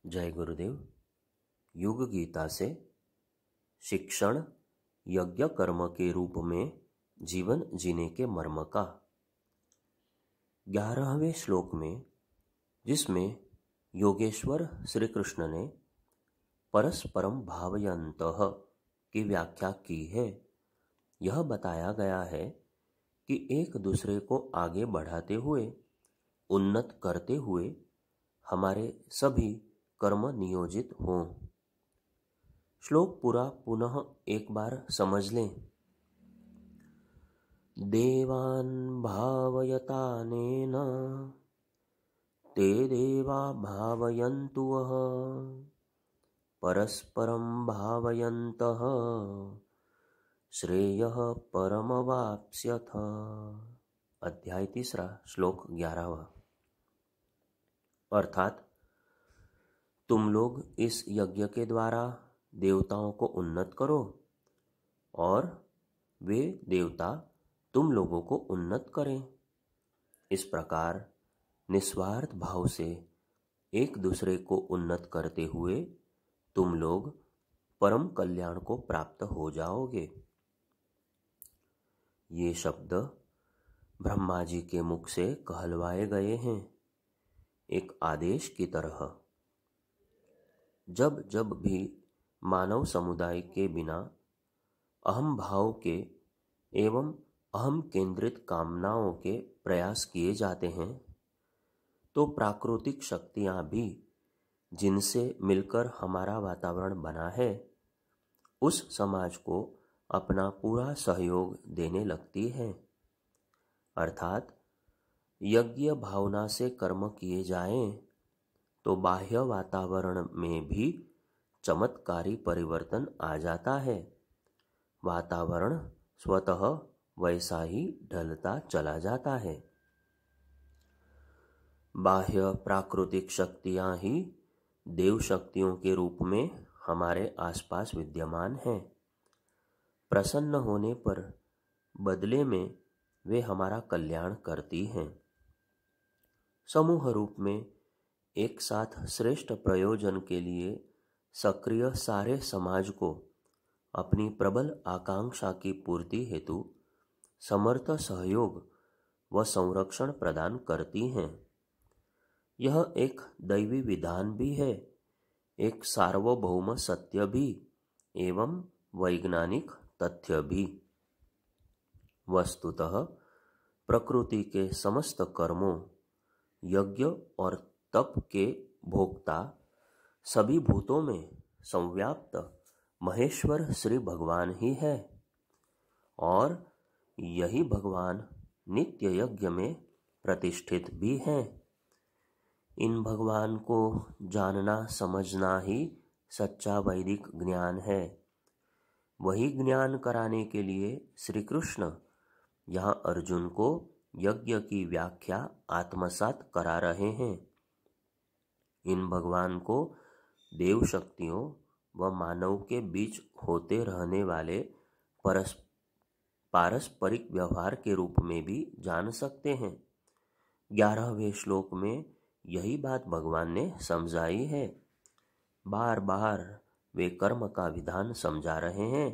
जय गुरुदेव। युग गीता से शिक्षण यज्ञ कर्म के रूप में जीवन जीने के मर्म का 11वें श्लोक में, जिसमें योगेश्वर श्री कृष्ण ने परस्परम भावयन्तः की व्याख्या की है, यह बताया गया है कि एक दूसरे को आगे बढ़ाते हुए, उन्नत करते हुए हमारे सभी कर्म नियोजित हों। श्लोक पूरा पुनः एक बार समझ लें। देवान् भावयतानेन ते देवा भावयन्तु वः परस्परं भावयन्तः श्रेयः परमवाप्स्यथ। अध्याय 3 श्लोक 11। अर्थात तुम लोग इस यज्ञ के द्वारा देवताओं को उन्नत करो और वे देवता तुम लोगों को उन्नत करें। इस प्रकार निस्वार्थ भाव से एक दूसरे को उन्नत करते हुए तुम लोग परम कल्याण को प्राप्त हो जाओगे। ये शब्द ब्रह्मा जी के मुख से कहलवाए गए हैं, एक आदेश की तरह। जब जब भी मानव समुदाय के बिना अहम भाव के एवं अहम केंद्रित कामनाओं के प्रयास किए जाते हैं, तो प्राकृतिक शक्तियां भी, जिनसे मिलकर हमारा वातावरण बना है, उस समाज को अपना पूरा सहयोग देने लगती है। अर्थात यज्ञ भावना से कर्म किए जाएं तो बाह्य वातावरण में भी चमत्कारी परिवर्तन आ जाता है। वातावरण स्वतः वैसा ही ढलता चला जाता है। बाह्य प्राकृतिक शक्तियां ही देव शक्तियों के रूप में हमारे आसपास विद्यमान हैं। प्रसन्न होने पर बदले में वे हमारा कल्याण करती हैं। समूह रूप में एक साथ श्रेष्ठ प्रयोजन के लिए सक्रिय सारे समाज को अपनी प्रबल आकांक्षा की पूर्ति हेतु समर्थ सहयोग व संरक्षण प्रदान करती हैं। यह एक दैवी विधान भी है, एक सार्वभौम सत्य भी एवं वैज्ञानिक तथ्य भी। वस्तुतः प्रकृति के समस्त कर्मों, यज्ञ और तप के भोक्ता सभी भूतों में संव्याप्त महेश्वर श्री भगवान ही है और यही भगवान नित्य यज्ञ में प्रतिष्ठित भी हैं। इन भगवान को जानना समझना ही सच्चा वैदिक ज्ञान है। वही ज्ञान कराने के लिए श्री कृष्ण यहाँ अर्जुन को यज्ञ की व्याख्या आत्मसात करा रहे हैं। इन भगवान को देव शक्तियों व मानव के बीच होते रहने वाले पारस्परिक व्यवहार के रूप में भी जान सकते हैं। 11वें श्लोक में यही बात भगवान ने समझाई है। बार बार वे कर्म का विधान समझा रहे हैं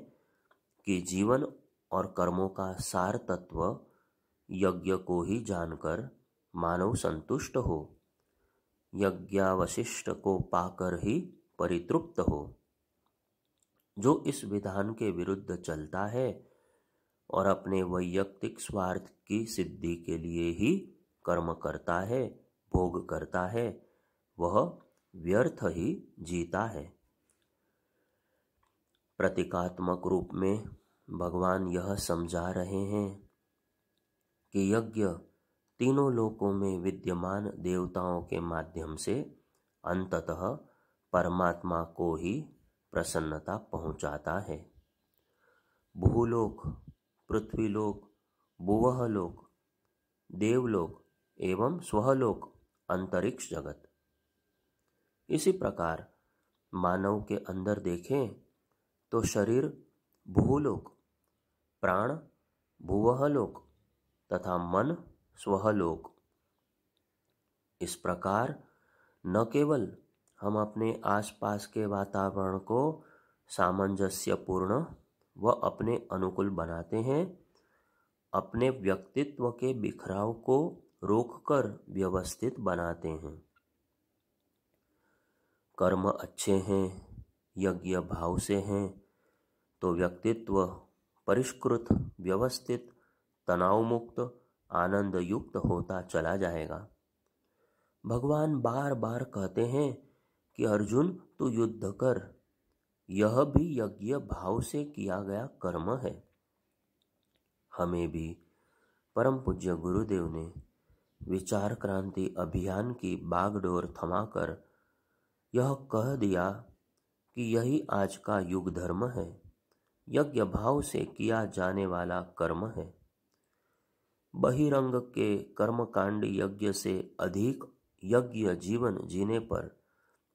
कि जीवन और कर्मों का सार तत्व यज्ञ को ही जानकर मानव संतुष्ट हो, यज्ञावशिष्ट को पाकर ही परितृप्त हो। जो इस विधान के विरुद्ध चलता है और अपने वैयक्तिक स्वार्थ की सिद्धि के लिए ही कर्म करता है, भोग करता है, वह व्यर्थ ही जीता है। प्रतीकात्मक रूप में भगवान यह समझा रहे हैं कि यज्ञ तीनों लोकों में विद्यमान देवताओं के माध्यम से अंततः परमात्मा को ही प्रसन्नता पहुंचाता है। भूलोक, पृथ्वीलोक, भुवःलोक, देवलोक एवं स्वलोक, अंतरिक्ष जगत। इसी प्रकार मानव के अंदर देखें तो शरीर भूलोक, प्राण भुवःलोक तथा मन स्वलोक। इस प्रकार न केवल हम अपने आसपास के वातावरण को सामंजस्यपूर्ण व अपने अनुकूल बनाते हैं, अपने व्यक्तित्व के बिखराव को रोककर व्यवस्थित बनाते हैं। कर्म अच्छे हैं, यज्ञ भाव से हैं, तो व्यक्तित्व परिष्कृत, व्यवस्थित, तनाव मुक्त, आनंद युक्त होता चला जाएगा। भगवान बार बार कहते हैं कि अर्जुन तू युद्ध कर, यह भी यज्ञ भाव से किया गया कर्म है। हमें भी परम पूज्य गुरुदेव ने विचार क्रांति अभियान की बागडोर थमाकर यह कह दिया कि यही आज का युग धर्म है, यज्ञ भाव से किया जाने वाला कर्म है। बहिरंग के कर्मकांड यज्ञ से अधिक यज्ञ जीवन जीने पर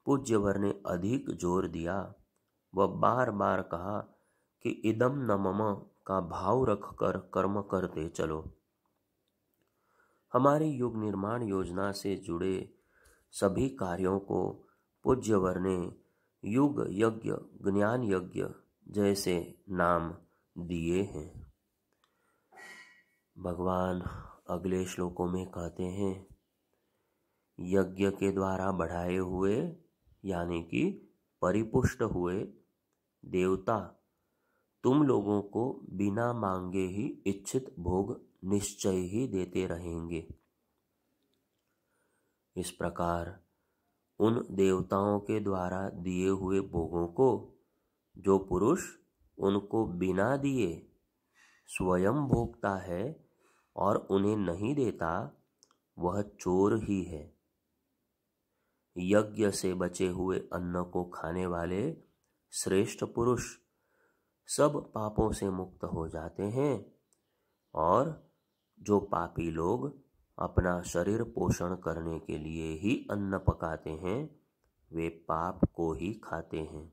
पूज्यवर ने अधिक जोर दिया। वह बार बार कहा कि इदम न मम का भाव रखकर कर्म करते चलो। हमारी युग निर्माण योजना से जुड़े सभी कार्यों को पूज्यवर ने युग यज्ञ, ज्ञान यज्ञ जैसे नाम दिए हैं। भगवान अगले श्लोकों में कहते हैं, यज्ञ के द्वारा बढ़ाए हुए यानी कि परिपुष्ट हुए देवता तुम लोगों को बिना मांगे ही इच्छित भोग निश्चय ही देते रहेंगे। इस प्रकार उन देवताओं के द्वारा दिए हुए भोगों को जो पुरुष उनको बिना दिए स्वयं भोगता है और उन्हें नहीं देता, वह चोर ही है। यज्ञ से बचे हुए अन्न को खाने वाले श्रेष्ठ पुरुष सब पापों से मुक्त हो जाते हैं, और जो पापी लोग अपना शरीर पोषण करने के लिए ही अन्न पकाते हैं, वे पाप को ही खाते हैं।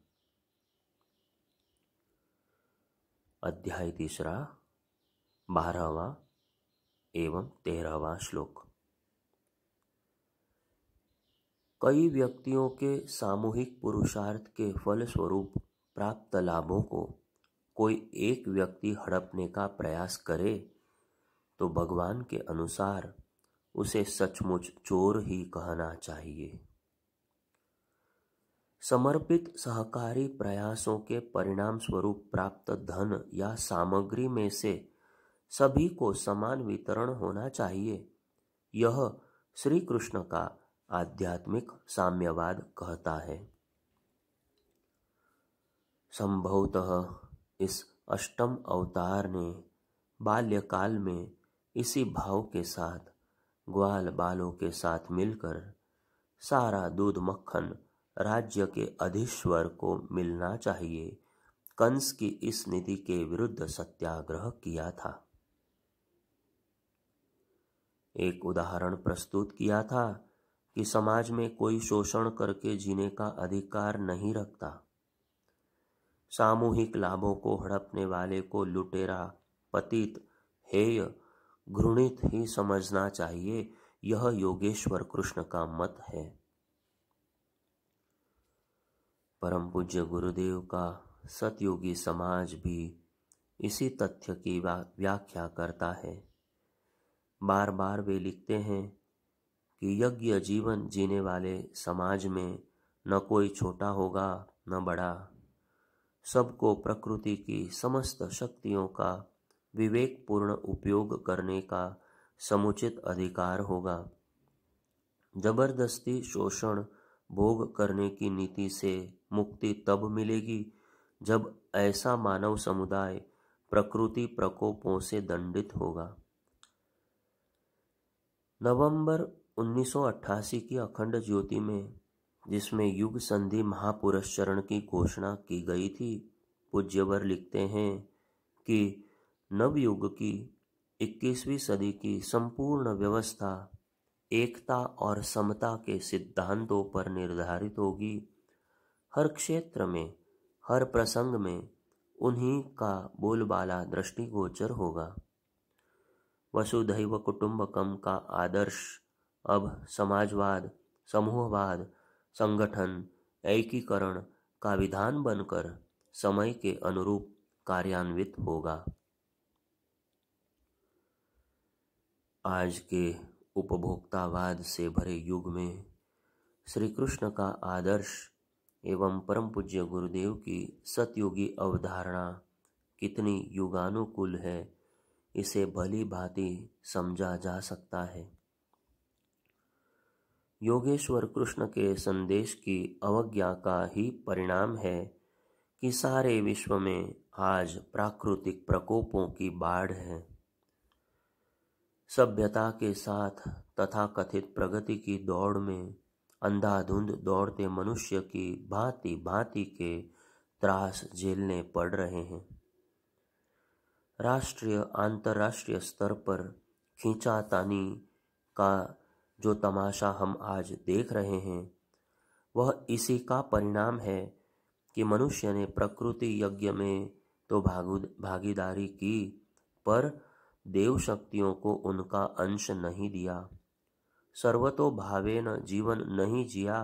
अध्याय 3, 12वां एवं 13वां श्लोक। कई व्यक्तियों के सामूहिक पुरुषार्थ के फल स्वरूप प्राप्त लाभों को कोई एक व्यक्ति हड़पने का प्रयास करे तो भगवान के अनुसार उसे सचमुच चोर ही कहना चाहिए। समर्पित सहकारी प्रयासों के परिणाम स्वरूप प्राप्त धन या सामग्री में से सभी को समान वितरण होना चाहिए। यह श्री कृष्ण का आध्यात्मिक साम्यवाद कहता है। संभवतः इस अष्टम अवतार ने बाल्यकाल में इसी भाव के साथ ग्वाल बालों के साथ मिलकर सारा दूध मक्खन राज्य के अधीश्वर को मिलना चाहिए, कंस की इस नीति के विरुद्ध सत्याग्रह किया था। एक उदाहरण प्रस्तुत किया था कि समाज में कोई शोषण करके जीने का अधिकार नहीं रखता। सामूहिक लाभों को हड़पने वाले को लुटेरा, पतित, हेय, घृणित ही समझना चाहिए। यह योगेश्वर कृष्ण का मत है। परम पूज्य गुरुदेव का सतयुगी समाज भी इसी तथ्य की व्याख्या करता है। बार बार वे लिखते हैं कि यज्ञ जीवन जीने वाले समाज में न कोई छोटा होगा न बड़ा, सबको प्रकृति की समस्त शक्तियों का विवेकपूर्ण उपयोग करने का समुचित अधिकार होगा। जबरदस्ती शोषण भोग करने की नीति से मुक्ति तब मिलेगी जब ऐसा मानव समुदाय प्रकृति प्रकोपों से दंडित होगा। नवंबर 1988 की अखंड ज्योति में, जिसमें युग संधि महापुरस्चरण की घोषणा की गई थी, पूज्यवर लिखते हैं कि नवयुग की 21वीं सदी की संपूर्ण व्यवस्था एकता और समता के सिद्धांतों पर निर्धारित होगी। हर क्षेत्र में, हर प्रसंग में उन्हीं का बोलबाला दृष्टिगोचर होगा। वसुधैव कुटुंबकम का आदर्श अब समाजवाद, समूहवाद, संगठन एकीकरण का विधान बनकर समय के अनुरूप कार्यान्वित होगा। आज के उपभोक्तावाद से भरे युग में श्री कृष्ण का आदर्श एवं परम पूज्य गुरुदेव की सतयुगी अवधारणा कितनी युगानुकूल है, इसे भली भांति समझा जा सकता है। योगेश्वर कृष्ण के संदेश की अवज्ञा का ही परिणाम है कि सारे विश्व में आज प्राकृतिक प्रकोपों की बाढ़ है। सभ्यता के साथ तथाकथित प्रगति की दौड़ में अंधाधुंध दौड़ते मनुष्य की भांति भांति के त्रास झेलने पड़ रहे हैं। राष्ट्रीय अंतर्राष्ट्रीय स्तर पर खींचातानी का जो तमाशा हम आज देख रहे हैं, वह इसी का परिणाम है कि मनुष्य ने प्रकृति यज्ञ में तो भागीदारी की, पर देव शक्तियों को उनका अंश नहीं दिया। सर्वतोभावेन जीवन नहीं जिया,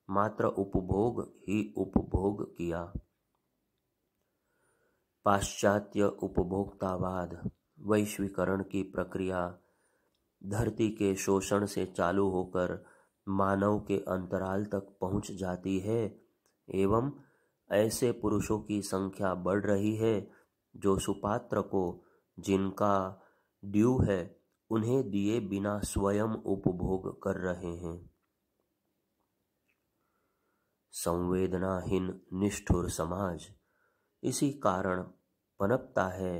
मात्र उपभोग ही उपभोग किया। पाश्चात्य उपभोक्तावाद वैश्वीकरण की प्रक्रिया धरती के शोषण से चालू होकर मानव के अंतराल तक पहुंच जाती है एवं ऐसे पुरुषों की संख्या बढ़ रही है जो सुपात्र को जिनका ड्यू है उन्हें दिए बिना स्वयं उपभोग कर रहे हैं। संवेदनाहीन निष्ठुर समाज इसी कारण पनपता है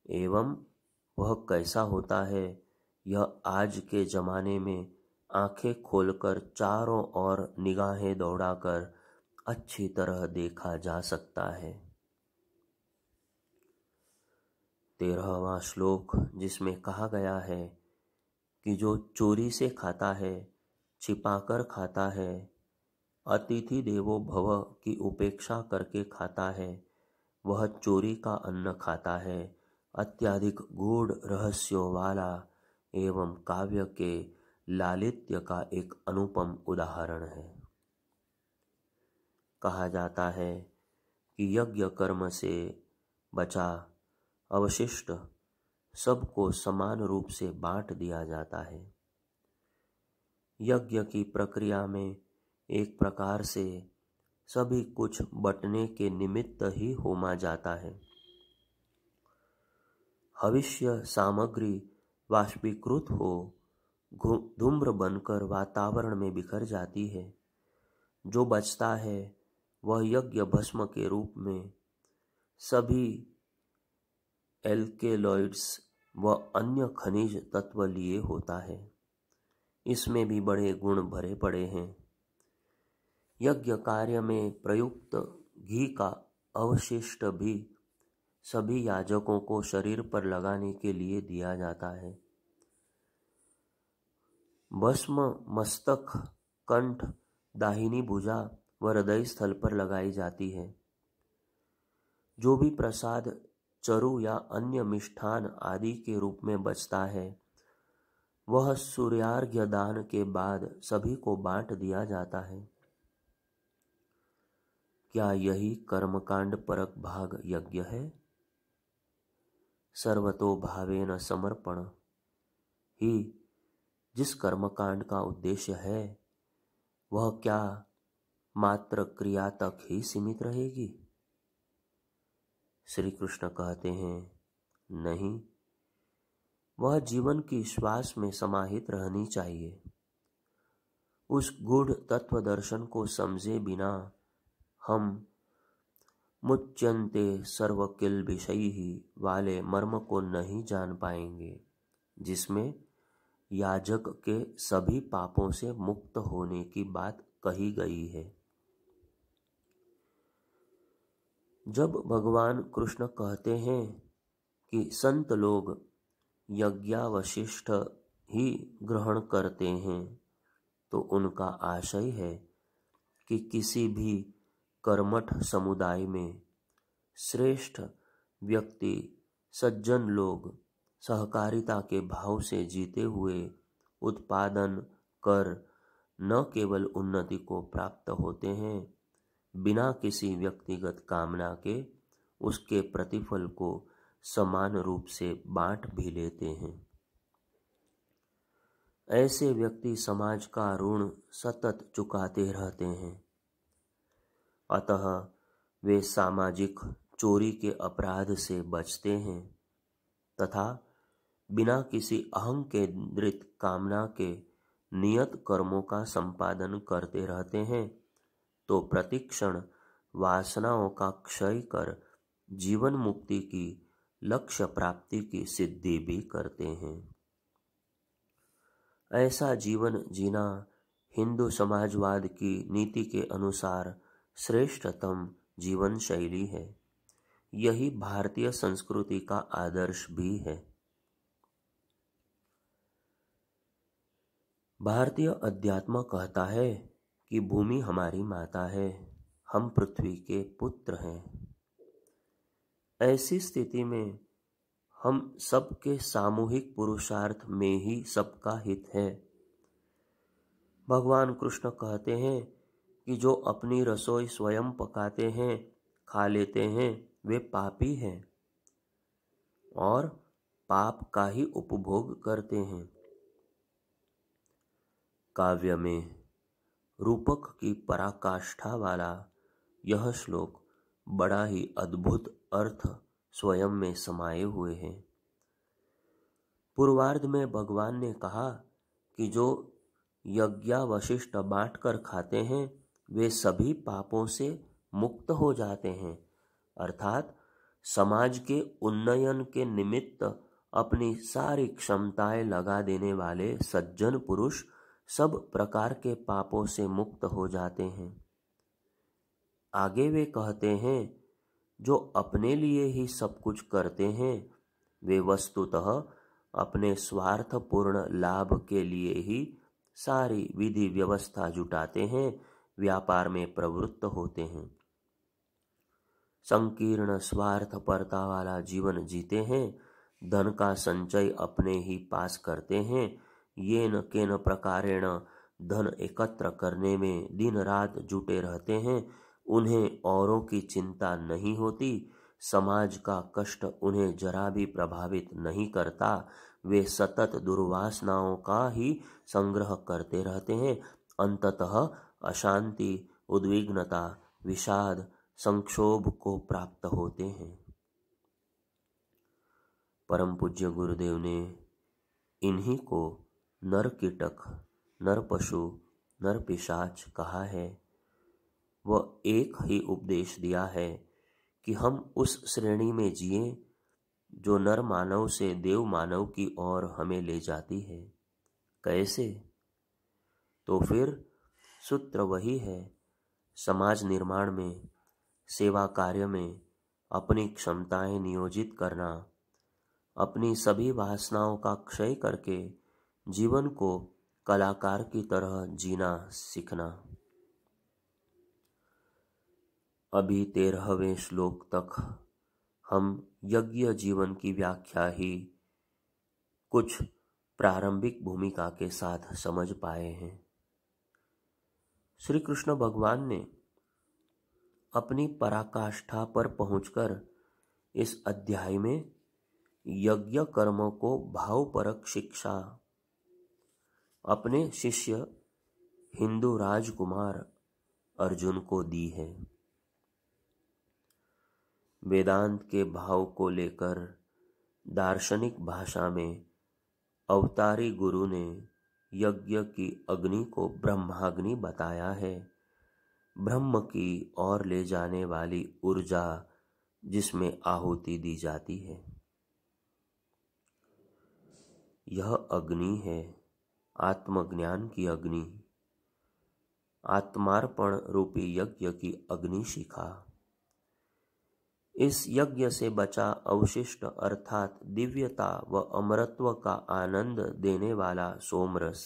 एवं वह कैसा होता है, यह आज के जमाने में आंखें खोलकर चारों ओर निगाहें दौड़ाकर अच्छी तरह देखा जा सकता है। 13वां श्लोक जिसमें कहा गया है कि जो चोरी से खाता है, छिपाकर खाता है, अतिथि देवो भव की उपेक्षा करके खाता है, वह चोरी का अन्न खाता है, अत्यधिक गूढ़ रहस्यों वाला एवं काव्य के लालित्य का एक अनुपम उदाहरण है। कहा जाता है कि यज्ञ कर्म से बचा अवशिष्ट सबको समान रूप से बांट दिया जाता है। यज्ञ की प्रक्रिया में एक प्रकार से सभी कुछ बंटने के निमित्त ही होमा जाता है। हविष्य सामग्री वाष्पीकृत हो धूम्र बनकर वातावरण में बिखर जाती है। जो बचता है वह यज्ञ भस्म के रूप में सभी एल्केलॉइड्स व अन्य खनिज तत्व लिए होता है। इसमें भी बड़े गुण भरे पड़े हैं। यज्ञ कार्य में प्रयुक्त घी का अवशिष्ट भी सभी याजकों को शरीर पर लगाने के लिए दिया जाता है। भस्म मस्तक, कंठ, दाहिनी भुजा व हृदय स्थल पर लगाई जाती है। जो भी प्रसाद चरु या अन्य मिष्ठान आदि के रूप में बचता है, वह सूर्यार्घ्य दान के बाद सभी को बांट दिया जाता है। क्या यही कर्मकांड परक भाग यज्ञ है? सर्वतो भावेन समर्पण ही जिस कर्मकांड का उद्देश्य है, वह क्या मात्र क्रिया तक ही सीमित रहेगी? श्री कृष्ण कहते हैं, नहीं, वह जीवन की श्वास में समाहित रहनी चाहिए। उस गूढ़ तत्व दर्शन को समझे बिना हम मुच्यन्ते सर्वकिल्बिषैहि वाले मर्म को नहीं जान पाएंगे, जिसमें याजक के सभी पापों से मुक्त होने की बात कही गई है। जब भगवान कृष्ण कहते हैं कि संत लोग यज्ञावशिष्ट ही ग्रहण करते हैं, तो उनका आशय है कि किसी भी कर्मठ समुदाय में श्रेष्ठ व्यक्ति, सज्जन लोग सहकारिता के भाव से जीते हुए उत्पादन कर न केवल उन्नति को प्राप्त होते हैं, बिना किसी व्यक्तिगत कामना के उसके प्रतिफल को समान रूप से बांट भी लेते हैं। ऐसे व्यक्ति समाज का ऋण सतत चुकाते रहते हैं। अतः वे सामाजिक चोरी के अपराध से बचते हैं तथा बिना किसी अहं केंद्रित कामना के नियत कर्मों का संपादन करते रहते हैं, तो प्रतिक्षण वासनाओं का क्षय कर जीवन मुक्ति की लक्ष्य प्राप्ति की सिद्धि भी करते हैं। ऐसा जीवन जीना हिंदू समाजवाद की नीति के अनुसार श्रेष्ठतम जीवन शैली है। यही भारतीय संस्कृति का आदर्श भी है। भारतीय अध्यात्म कहता है कि भूमि हमारी माता है, हम पृथ्वी के पुत्र हैं। ऐसी स्थिति में हम सबके सामूहिक पुरुषार्थ में ही सबका हित है। भगवान कृष्ण कहते हैं कि जो अपनी रसोई स्वयं पकाते हैं, खा लेते हैं, वे पापी हैं और पाप का ही उपभोग करते हैं। काव्य में रूपक की पराकाष्ठा वाला यह श्लोक बड़ा ही अद्भुत अर्थ स्वयं में समाये हुए हैं। पूर्वार्ध में भगवान ने कहा कि जो यज्ञावशिष्ट बांटकर खाते हैं वे सभी पापों से मुक्त हो जाते हैं, अर्थात समाज के उन्नयन के निमित्त अपनी सारी क्षमताएं लगा देने वाले सज्जन पुरुष सब प्रकार के पापों से मुक्त हो जाते हैं। आगे वे कहते हैं, जो अपने लिए ही सब कुछ करते हैं वे वस्तुतः अपने स्वार्थपूर्ण लाभ के लिए ही सारी विधि व्यवस्था जुटाते हैं, व्यापार में प्रवृत्त होते हैं, संकीर्ण स्वार्थपरता वाला जीवन जीते हैं, धन का संचय अपने ही पास करते हैं, येन केन प्रकारेण धन एकत्र करने में दिन रात जुटे रहते हैं, उन्हें औरों की चिंता नहीं होती, समाज का कष्ट उन्हें जरा भी प्रभावित नहीं करता, वे सतत दुर्वासनाओं का ही संग्रह करते रहते हैं, अंततः अशांति, उद्विग्नता, विषाद, संक्षोभ को प्राप्त होते हैं। परम पूज्य गुरुदेव ने इन्हीं को नर कीटक, नर पशु, नर पिशाच कहा है। वह एक ही उपदेश दिया है कि हम उस श्रेणी में जिए जो नर मानव से देव मानव की ओर हमें ले जाती है। कैसे? तो फिर सूत्र वही है, समाज निर्माण में, सेवा कार्य में अपनी क्षमताएं नियोजित करना, अपनी सभी वासनाओं का क्षय करके जीवन को कलाकार की तरह जीना सीखना। अभी 13वें श्लोक तक हम यज्ञ जीवन की व्याख्या ही कुछ प्रारंभिक भूमिका के साथ समझ पाए हैं। श्री कृष्ण भगवान ने अपनी पराकाष्ठा पर पहुंचकर इस अध्याय में यज्ञ कर्मों को भावपरक शिक्षा अपने शिष्य हिंदू राजकुमार अर्जुन को दी है। वेदांत के भाव को लेकर दार्शनिक भाषा में अवतारी गुरु ने यज्ञ की अग्नि को ब्रह्माग्नि बताया है, ब्रह्म की ओर ले जाने वाली ऊर्जा जिसमें आहुति दी जाती है। यह अग्नि है आत्मज्ञान की अग्नि, आत्मार्पण रूपी यज्ञ की अग्नि शिखा। इस यज्ञ से बचा अवशिष्ट अर्थात दिव्यता व अमरत्व का आनंद देने वाला सोमरस,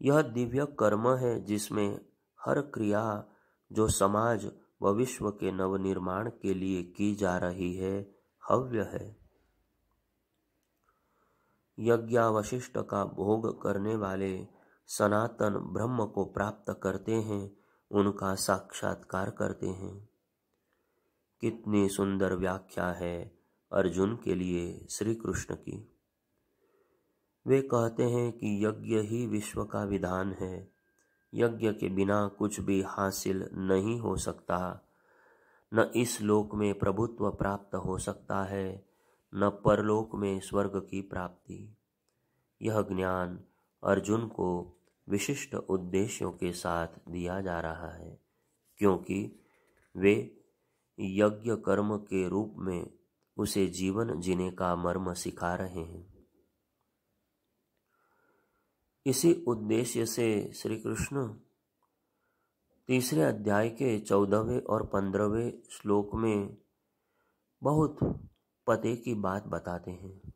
यह दिव्य कर्म है जिसमें हर क्रिया जो समाज व विश्व के नवनिर्माण के लिए की जा रही है हव्य है। यज्ञावशिष्ट का भोग करने वाले सनातन ब्रह्म को प्राप्त करते हैं, उनका साक्षात्कार करते हैं। कितनी सुंदर व्याख्या है अर्जुन के लिए श्री कृष्ण की। वे कहते हैं कि यज्ञ ही विश्व का विधान है। यज्ञ के बिना कुछ भी हासिल नहीं हो सकता। न इस लोक में प्रभुत्व प्राप्त हो सकता है, न परलोक में स्वर्ग की प्राप्ति। यह ज्ञान अर्जुन को विशिष्ट उद्देश्यों के साथ दिया जा रहा है, क्योंकि वे यज्ञ कर्म के रूप में उसे जीवन जीने का मर्म सिखा रहे हैं। इसी उद्देश्य से श्री कृष्ण 3 अध्याय के 14वें और 15वें श्लोक में बहुत पते की बात बताते हैं।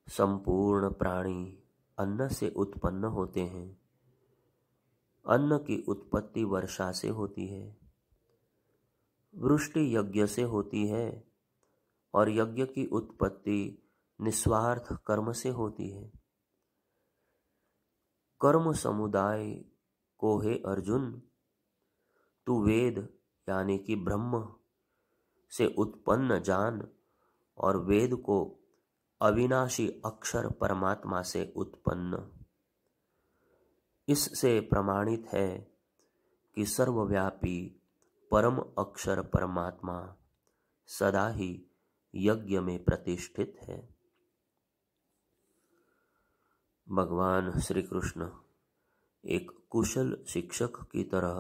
संपूर्ण प्राणी अन्न से उत्पन्न होते हैं। अन्न की उत्पत्ति वर्षा से होती है, वृष्टि यज्ञ से होती है और यज्ञ की उत्पत्ति निस्वार्थ कर्म से होती है। कर्म समुदाय को हे अर्जुन तू वेद यानी कि ब्रह्म से उत्पन्न जान और वेद को अविनाशी अक्षर परमात्मा से उत्पन्न। इससे प्रमाणित है कि सर्वव्यापी परम अक्षर परमात्मा सदा ही यज्ञ में प्रतिष्ठित है। भगवान श्री कृष्ण एक कुशल शिक्षक की तरह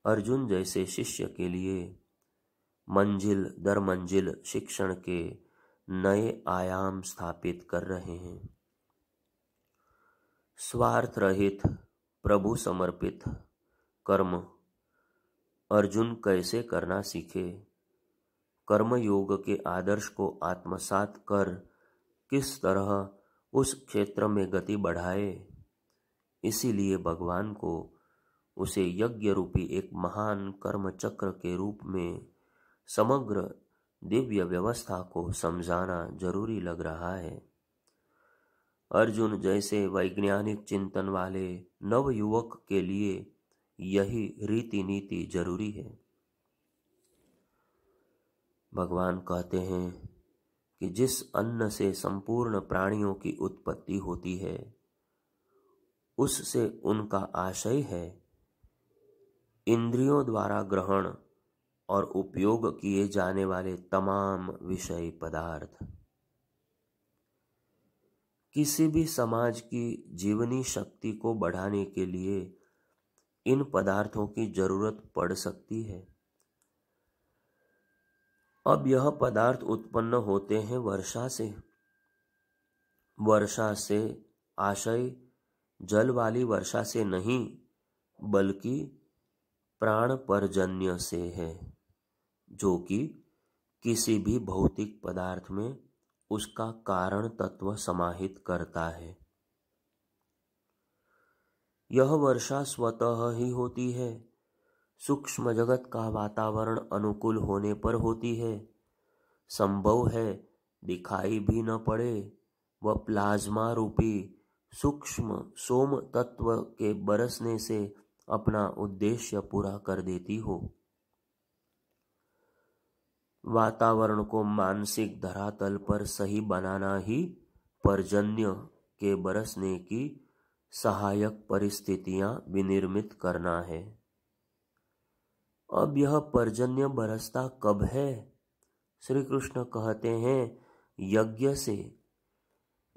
अर्जुन जैसे शिष्य के लिए मंजिल दर मंजिल शिक्षण के नए आयाम स्थापित कर रहे हैं। स्वार्थ रहित प्रभु समर्पित कर्म अर्जुन कैसे करना सीखे, कर्मयोग के आदर्श को आत्मसात कर किस तरह उस क्षेत्र में गति बढ़ाए। इसीलिए भगवान को उसे यज्ञ रूपी एक महान कर्म चक्र के रूप में समग्र दिव्य व्यवस्था को समझाना जरूरी लग रहा है। अर्जुन जैसे वैज्ञानिक चिंतन वाले नव युवक के लिए यही रीति नीति जरूरी है। भगवान कहते हैं कि जिस अन्न से संपूर्ण प्राणियों की उत्पत्ति होती है, उससे उनका आशय है इंद्रियों द्वारा ग्रहण और उपयोग किए जाने वाले तमाम विषय पदार्थ। किसी भी समाज की जीवनी शक्ति को बढ़ाने के लिए इन पदार्थों की जरूरत पड़ सकती है। अब यह पदार्थ उत्पन्न होते हैं वर्षा से। वर्षा से आशय जल वाली वर्षा से नहीं, बल्कि प्राण पर्जन्य से है, जो कि किसी भी भौतिक पदार्थ में उसका कारण तत्व समाहित करता है। यह वर्षा स्वतः ही होती है, सूक्ष्म जगत का वातावरण अनुकूल होने पर होती है। संभव है दिखाई भी न पड़े, वह प्लाज्मा रूपी सूक्ष्म सोम तत्व के बरसने से अपना उद्देश्य पूरा कर देती हो। वातावरण को मानसिक धरातल पर सही बनाना ही पर्जन्य के बरसने की सहायक परिस्थितियां विनिर्मित करना है। अब यह पर्जन्य बरसता कब है? श्री कृष्ण कहते हैं यज्ञ से।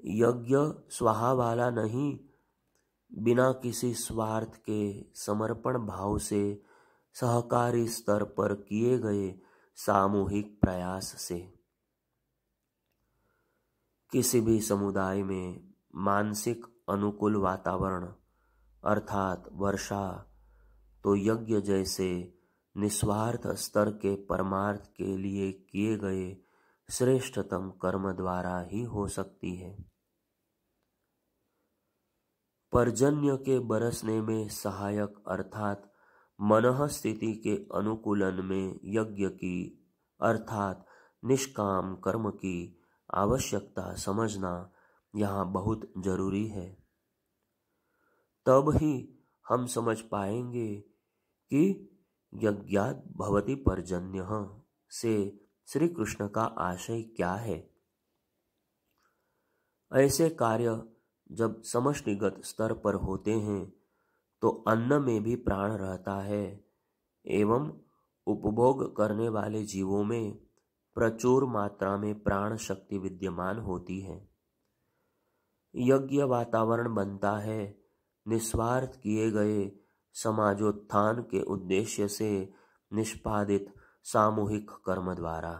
यज्ञ स्वाहा वाला नहीं, बिना किसी स्वार्थ के समर्पण भाव से सहकारी स्तर पर किए गए सामूहिक प्रयास से। किसी भी समुदाय में मानसिक अनुकूल वातावरण अर्थात वर्षा तो यज्ञ जैसे निस्वार्थ स्तर के परमार्थ के लिए किए गए श्रेष्ठतम कर्म द्वारा ही हो सकती है। पर्जन्य के बरसने में सहायक अर्थात मनः स्थिति के अनुकूलन में यज्ञ की अर्थात निष्काम कर्म की आवश्यकता समझना यहाँ बहुत जरूरी है। तब ही हम समझ पाएंगे कि यज्ञात् भवति पर्जन्यः से श्री कृष्ण का आशय क्या है। ऐसे कार्य जब समष्टिगत स्तर पर होते हैं तो अन्न में भी प्राण रहता है एवं उपभोग करने वाले जीवों में प्रचुर मात्रा में प्राण शक्ति विद्यमान होती है। यज्ञ वातावरण बनता है निस्वार्थ किए गए समाजोत्थान के उद्देश्य से निष्पादित सामूहिक कर्म द्वारा।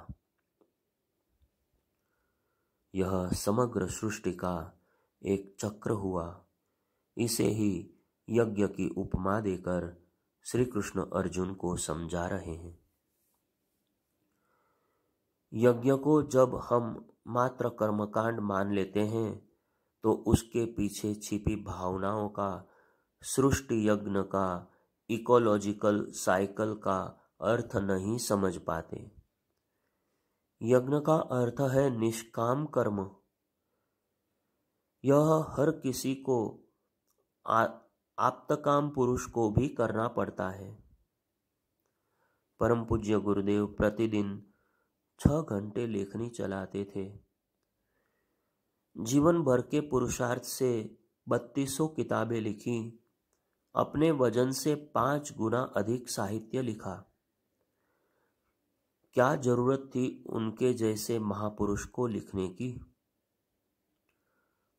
यह समग्र सृष्टि का एक चक्र हुआ। इसे ही यज्ञ की उपमा देकर श्री कृष्ण अर्जुन को समझा रहे हैं। यज्ञ को जब हम मात्र कर्मकांड मान लेते हैं तो उसके पीछे छिपी भावनाओं का, सृष्टि यज्ञ का, इकोलॉजिकल साइकिल का अर्थ नहीं समझ पाते। यज्ञ का अर्थ है निष्काम कर्म। यह हर किसी को, आप्तकाम पुरुष को भी करना पड़ता है। परम पूज्य गुरुदेव प्रतिदिन 6 घंटे लेखनी चलाते थे। जीवन भर के पुरुषार्थ से 3200 किताबें लिखी, अपने वजन से 5 गुना अधिक साहित्य लिखा। क्या जरूरत थी उनके जैसे महापुरुष को लिखने की?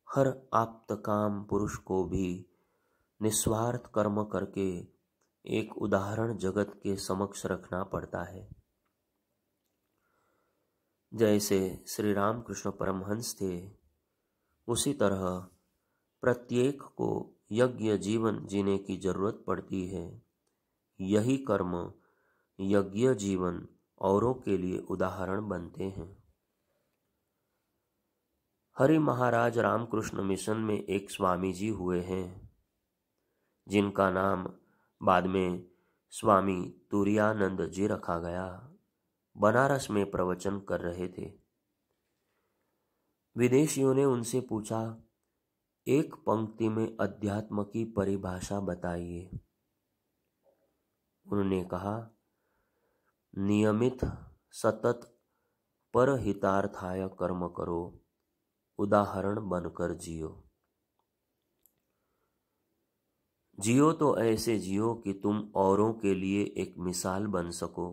हर आप्तकाम पुरुष को भी निस्वार्थ कर्म करके एक उदाहरण जगत के समक्ष रखना पड़ता है। जैसे श्री रामकृष्ण परमहंस थे, उसी तरह प्रत्येक को यज्ञ जीवन जीने की जरूरत पड़ती है। यही कर्म यज्ञ जीवन औरों के लिए उदाहरण बनते हैं। हरि महाराज रामकृष्ण मिशन में एक स्वामी जी हुए हैं, जिनका नाम बाद में स्वामी तुरायानंद जी रखा गया। बनारस में प्रवचन कर रहे थे। विदेशियों ने उनसे पूछा, एक पंक्ति में अध्यात्म की परिभाषा बताइए। उन्होंने कहा, नियमित सतत परहितार्थाय कर्म करो, उदाहरण बनकर जियो। जियो तो ऐसे जियो कि तुम औरों के लिए एक मिसाल बन सको।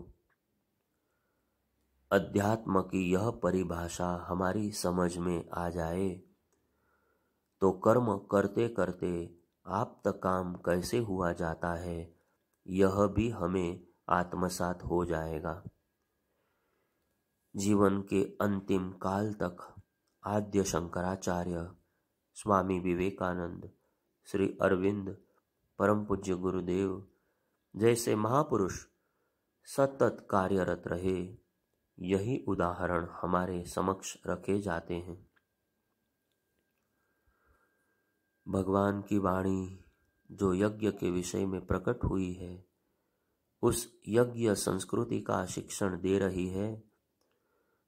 अध्यात्म की यह परिभाषा हमारी समझ में आ जाए तो कर्म करते करते आप्तकाम कैसे हुआ जाता है, यह भी हमें आत्मसात हो जाएगा। जीवन के अंतिम काल तक आद्य शंकराचार्य, स्वामी विवेकानंद, श्री अरविंद, परम पूज्य गुरुदेव जैसे महापुरुष सतत कार्यरत रहे। यही उदाहरण हमारे समक्ष रखे जाते हैं। भगवान की वाणी जो यज्ञ के विषय में प्रकट हुई है, उस यज्ञ संस्कृति का शिक्षण दे रही है,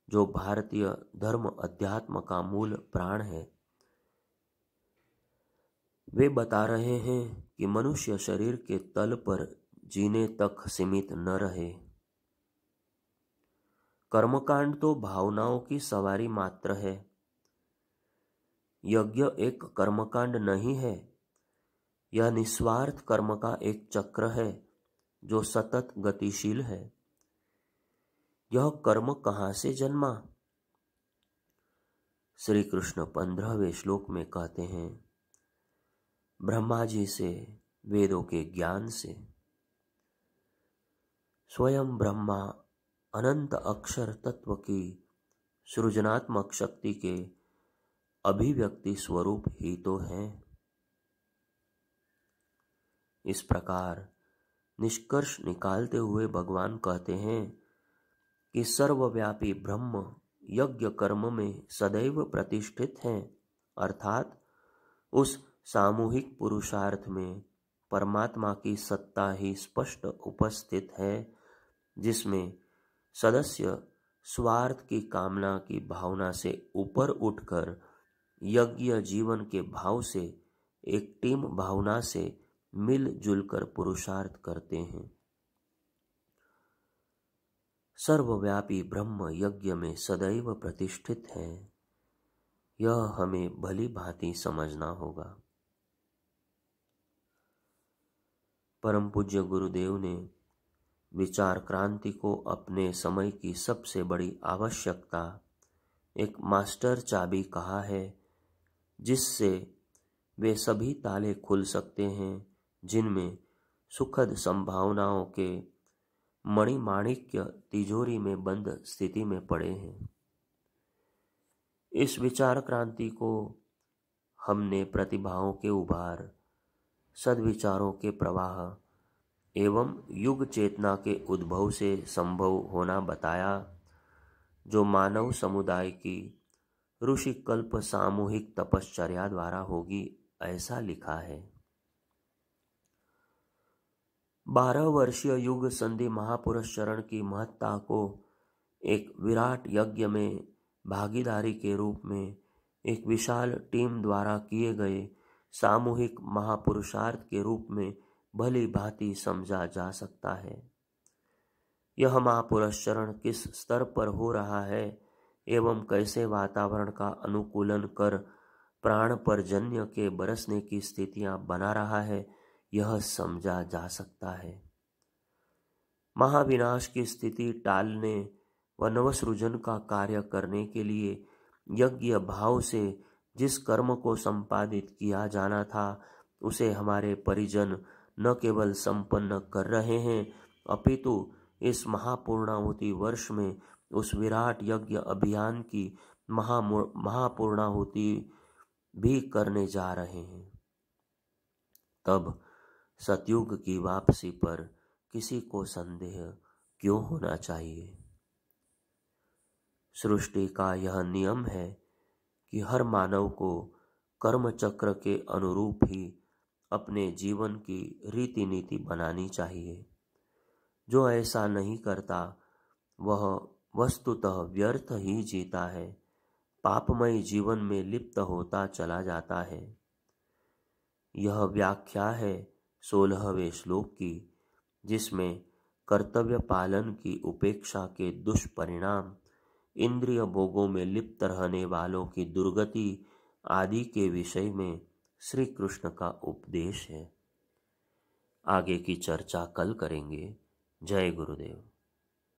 जो भारतीय धर्म अध्यात्म का मूल प्राण है। वे बता रहे हैं कि मनुष्य शरीर के तल पर जीने तक सीमित न रहे। कर्मकांड तो भावनाओं की सवारी मात्र है। यज्ञ एक कर्मकांड नहीं है, यह निस्वार्थ कर्म का एक चक्र है जो सतत गतिशील है। यह कर्म कहाँ से जन्मा? श्री कृष्ण 15वें श्लोक में कहते हैं, ब्रह्मा जी से, वेदों के ज्ञान से। स्वयं ब्रह्मा अनंत अक्षर तत्व की सृजनात्मक शक्ति के अभिव्यक्ति स्वरूप ही तो हैं। इस प्रकार निष्कर्ष निकालते हुए भगवान कहते हैं कि सर्वव्यापी ब्रह्म यज्ञ कर्म में सदैव प्रतिष्ठित हैं, अर्थात उस सामूहिक पुरुषार्थ में परमात्मा की सत्ता ही स्पष्ट उपस्थित है, जिसमें सदस्य स्वार्थ की कामना की भावना से ऊपर उठकर यज्ञ जीवन के भाव से एक टीम भावना से मिलजुल कर पुरुषार्थ करते हैं। सर्वव्यापी ब्रह्म यज्ञ में सदैव प्रतिष्ठित है, यह हमें भली भांति समझना होगा। परम पूज्य गुरुदेव ने विचार क्रांति को अपने समय की सबसे बड़ी आवश्यकता, एक मास्टर चाबी कहा है, जिससे वे सभी ताले खुल सकते हैं जिनमें सुखद संभावनाओं के मणिमाणिक्य तिजोरी में बंद स्थिति में पड़े हैं। इस विचार क्रांति को हमने प्रतिभाओं के उभार, सद्विचारों के प्रवाह एवं युग चेतना के उद्भव से संभव होना बताया, जो मानव समुदाय की ऋषि कल्प सामूहिक तपश्चर्या द्वारा होगी, ऐसा लिखा है। 12 वर्षीय युग संधि महापुरुष चरण की महत्ता को एक विराट यज्ञ में भागीदारी के रूप में एक विशाल टीम द्वारा किए गए सामूहिक महापुरुषार्थ के रूप में भली भांति समझा जा सकता है। यह महापुरुष चरण किस स्तर पर हो रहा है एवं कैसे वातावरण का अनुकूलन कर प्राण पर्जन्य के बरसने की स्थितियां बना रहा है, यह समझा जा सकता है। महाविनाश की स्थिति टालने व नवसृजन का कार्य करने के लिए यज्ञ भाव से जिस कर्म को संपादित किया जाना था, उसे हमारे परिजन न केवल संपन्न कर रहे हैं, अपितु इस महापूर्णाहुति वर्ष में उस विराट यज्ञ अभियान की महापूर्णाहुति भी करने जा रहे हैं। तब सतयुग की वापसी पर किसी को संदेह क्यों होना चाहिए। सृष्टि का यह नियम है कि हर मानव को कर्म चक्र के अनुरूप ही अपने जीवन की रीति नीति बनानी चाहिए। जो ऐसा नहीं करता वह वस्तुतः व्यर्थ ही जीता है, पापमय जीवन में लिप्त होता चला जाता है। यह व्याख्या है 16वें श्लोक की, जिसमें कर्तव्य पालन की उपेक्षा के दुष्परिणाम, इंद्रिय भोगों में लिप्त रहने वालों की दुर्गति आदि के विषय में श्री कृष्ण का उपदेश है। आगे की चर्चा कल करेंगे। जय गुरुदेव।